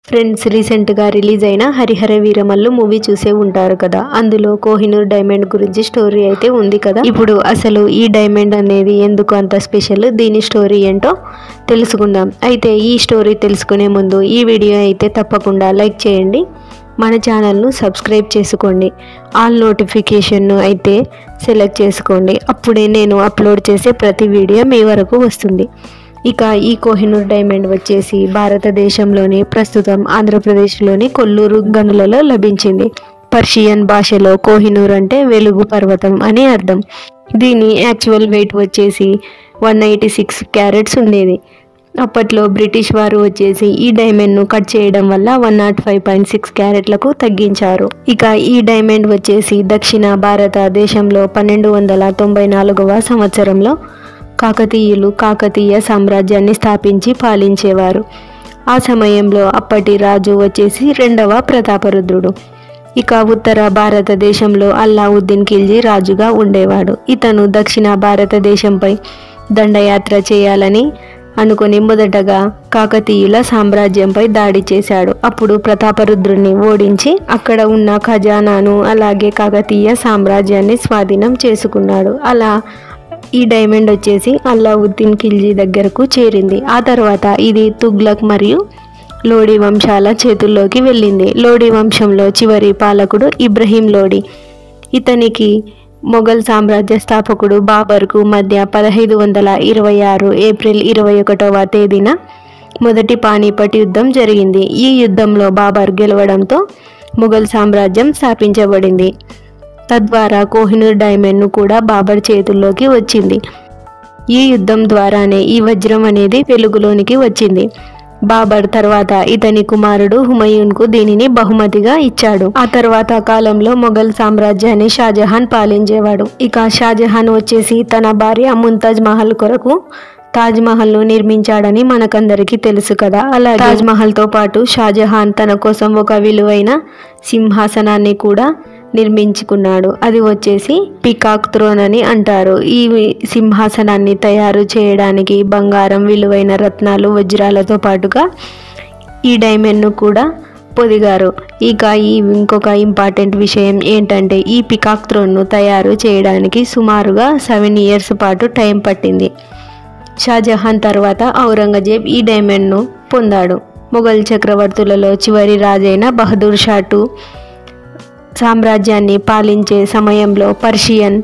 Friends, రీసెంట్గా release అయిన Harihara Veeramallu movie చూసే ఉంటారు కదా. అందులో కోహినూర్ డైమండ్ గురించి స్టోరీ అయితే ఉంది కదా. ఇప్పుడు అసలు ఈ డైమండ్ అనేది ఎందుకు అంత స్పెషల్, దీని స్టోరీ ఏంటో తెలుసుకుందాం. అయితే ఈ స్టోరీ తెలుసుకునే ముందు ఈ వీడియో అయితే తప్పకుండా లైక్ చేయండి, మన ఛానల్ను సబ్స్క్రైబ్ చేసుకోండి, ఆల్ నోటిఫికేషన్ను అయితే సెలెక్ట్ చేసుకోండి. అప్పుడే నేను అప్లోడ్ చేసే ప్రతి వీడియో మీ వరకు వస్తుంది. ఇక ఈ కోహినూర్ డైమండ్ వచ్చేసి భారతదేశంలోని ప్రస్తుతం ఆంధ్రప్రదేశ్లోని కొల్లూరు గనులలో లభించింది. పర్షియన్ భాషలో కోహినూర్ అంటే వెలుగు పర్వతం అని అర్థం. దీని యాక్చువల్ వెయిట్ వచ్చేసి 186 క్యారెట్స్ ఉండేది. అప్పట్లో బ్రిటిష్ వారు వచ్చేసి ఈ డైమండ్ను కట్ చేయడం వల్ల 105.6 క్యారెట్లకు తగ్గించారు. ఇక ఈ డైమండ్ వచ్చేసి దక్షిణ భారతదేశంలో 1294వ సంవత్సరంలో కాకతీయులు కాకతీయ సామ్రాజ్యాన్ని స్థాపించి పాలించేవారు. ఆ సమయంలో అప్పటి రాజు వచ్చేసి 2వ ప్రతాపరుద్రుడు. ఇక ఉత్తర భారతదేశంలో అల్లావుద్దీన్ ఖిల్జీ రాజుగా ఉండేవాడు. ఇతను దక్షిణ భారతదేశంపై దండయాత్ర చేయాలని అనుకుని మొదటగా కాకతీయుల సామ్రాజ్యంపై దాడి చేశాడు. అప్పుడు ప్రతాపరుద్రుడిని ఓడించి అక్కడ ఉన్న ఖజానాను అలాగే కాకతీయ సామ్రాజ్యాన్ని స్వాధీనం చేసుకున్నాడు. అలా ఈ డైమండ్ వచ్చేసి అల్లావుద్దీన్ ఖిల్జీ దగ్గరకు చేరింది. ఆ తర్వాత ఇది తుగ్లక్ మరియు లోడీ వంశాల చేతుల్లోకి వెళ్ళింది. లోడీ వంశంలో చివరి పాలకుడు ఇబ్రహీం లోడీ. ఇతనికి మొఘల్ సామ్రాజ్య స్థాపకుడు బాబర్కు మధ్య 1526 ఏప్రిల్ 21వ తేదీన మొదటి పానీపట్ యుద్ధం జరిగింది. ఈ యుద్ధంలో బాబర్ గెలవడంతో మొఘల్ సామ్రాజ్యం స్థాపించబడింది. తద్వారా కోహినూర్ డైమండ్ను కూడా బాబర్ చేతుల్లోకి వచ్చింది. ఈ యుద్ధం ద్వారానే ఈ వజ్రం అనేది వెలుగులోనికి వచ్చింది. బాబర్ తర్వాత ఇతని కుమారుడు హుమయూన్కు దీనిని బహుమతిగా ఇచ్చాడు. ఆ తర్వాత కాలంలో మొఘల్ సామ్రాజ్యాన్ని షాజహాన్ పాలించేవాడు. ఇక షాజహాన్ వచ్చేసి తన భార్య ముంతాజ్ మహల్ కొరకు తాజ్ మహల్ను నిర్మించాడని మనకందరికీ తెలుసు కదా. అలాగే తాజ్ మహల్తో పాటు షాజహాన్ తన కోసం ఒక విలువైన సింహాసనాన్ని కూడా నిర్మించుకున్నాడు. అది వచ్చేసి పికాక్ థ్రోన్ అని అంటారు. ఈ సింహాసనాన్ని తయారు చేయడానికి బంగారం, విలువైన రత్నాలు, వజ్రాలతో పాటుగా ఈ డైమండ్ను కూడా పొదిగారు. ఇక ఇంకొక ఇంపార్టెంట్ విషయం ఏంటంటే ఈ పికాక్ థ్రోన్ను తయారు చేయడానికి సుమారుగా 7 ఇయర్స్ పాటు టైం పట్టింది. షాజహాన్ తర్వాత ఔరంగజేబ్ ఈ డైమండ్ను పొందాడు. మొఘల్ చక్రవర్తులలో చివరి రాజైన బహదూర్ షా II సామ్రాజ్యాన్ని పాలించే సమయంలో పర్షియన్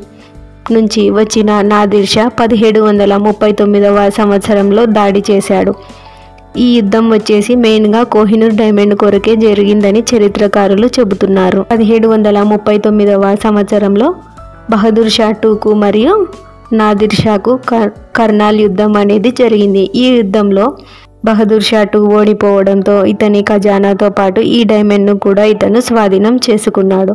నుంచి వచ్చిన నాదిర్ షా 1739వ సంవత్సరంలో దాడి చేశాడు. ఈ యుద్ధం వచ్చేసి మెయిన్గా కోహినూర్ డైమండ్ కొరకే జరిగిందని చరిత్రకారులు చెబుతున్నారు. 1739వ సంవత్సరంలో బహదూర్ షా IIకు మరియు నాదిర్ షాకు కర్నాల్ యుద్ధం అనేది జరిగింది. ఈ యుద్ధంలో బహదూర్ షా II ఓడిపోవడంతో ఇతని ఖజానాతో పాటు ఈ డైమండ్ను కూడా ఇతను స్వాధీనం చేసుకున్నాడు.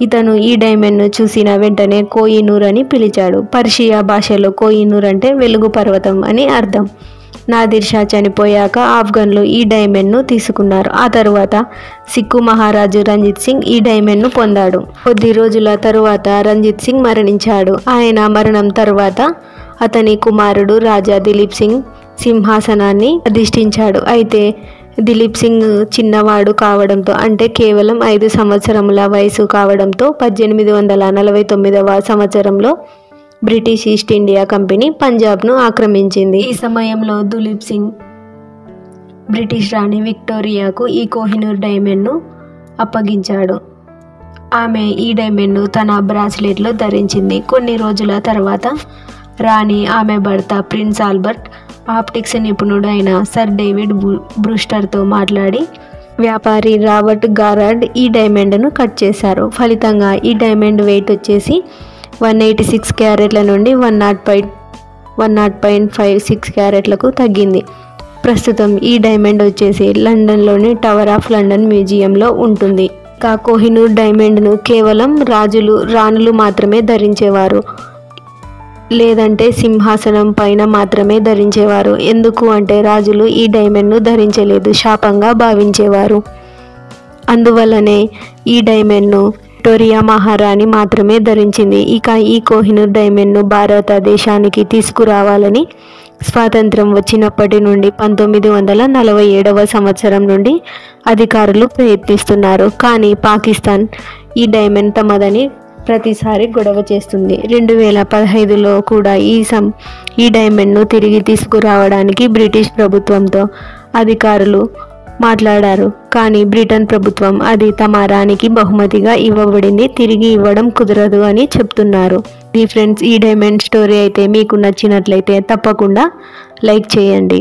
ఇతను ఈ డైమండ్ను చూసిన వెంటనే కోహినూర్ అని పిలిచాడు. పర్షియా భాషలో కోహినూర్ అంటే వెలుగు పర్వతం అని అర్థం. నాదిర్ షా చనిపోయాక ఆఫ్ఘన్లు ఈ డైమండ్ను తీసుకున్నారు. ఆ తరువాత సిక్కు మహారాజు రంజిత్ సింగ్ ఈ డైమండ్ను పొందాడు. కొద్ది రోజుల తరువాత రంజిత్ సింగ్ మరణించాడు. ఆయన మరణం తర్వాత అతని కుమారుడు రాజా దిలీప్ సింగ్ సింహాసనాన్ని అధిష్ఠించాడు. అయితే దిలీప్ సింగ్ చిన్నవాడు కావడంతో, అంటే కేవలం 5 సంవత్సరముల వయసు కావడంతో 1849వ సంవత్సరంలో బ్రిటిష్ ఈస్ట్ ఇండియా కంపెనీ పంజాబ్ను ఆక్రమించింది. ఈ సమయంలో దిలీప్ సింగ్ బ్రిటిష్ రాణి విక్టోరియాకు ఈ కోహినూర్ డైమండ్ను అప్పగించాడు. ఆమె ఈ డైమండ్ను తన బ్రాస్లెట్లో ధరించింది. కొన్ని రోజుల తర్వాత రాణి ఆమె భర్త ప్రిన్స్ ఆల్బర్ట్ ఆప్టిక్స్ నిపుణుడైన సర్ డేవిడ్ బ్రూస్టర్తో మాట్లాడి వ్యాపారి రాబర్ట్ గారార్డ్ ఈ డైమండ్ను కట్ చేశారు. ఫలితంగా ఈ డైమండ్ వెయిట్ వచ్చేసి 186 క్యారెట్ల నుండి 100.56 క్యారెట్లకు తగ్గింది. ప్రస్తుతం ఈ డైమండ్ వచ్చేసి లండన్లోని టవర్ ఆఫ్ లండన్ మ్యూజియంలో ఉంటుంది. ఇక కోహినూర్ డైమండ్ను కేవలం రాజులు, రాణులు మాత్రమే ధరించేవారు, లేదంటే సింహాసనం పైన మాత్రమే ధరించేవారు. ఎందుకు అంటే రాజులు ఈ డైమండ్ను ధరించలేదు, శాపంగా భావించేవారు. అందువల్లనే ఈ డైమండ్ను విక్టోరియా మహారాణి మాత్రమే ధరించింది. ఇక ఈ కోహినూర్ డైమండ్ను భారతదేశానికి తీసుకురావాలని స్వాతంత్రం వచ్చినప్పటి నుండి 1947వ సంవత్సరం నుండి అధికారులు ప్రయత్నిస్తున్నారు. కానీ పాకిస్తాన్ ఈ డైమండ్ తమదని ప్రతిసారి గొడవ చేస్తుంది. 2015లో కూడా ఈ డైమండ్ను తిరిగి తీసుకురావడానికి బ్రిటిష్ ప్రభుత్వంతో అధికారులు మాట్లాడారు. కానీ బ్రిటన్ ప్రభుత్వం అది తమ రాణికి బహుమతిగా ఇవ్వబడింది, తిరిగి ఇవ్వడం కుదరదు అని చెప్తున్నారు. ఈ ఫ్రెండ్స్, ఈ డైమండ్ స్టోరీ అయితే మీకు నచ్చినట్లయితే తప్పకుండా లైక్ చేయండి.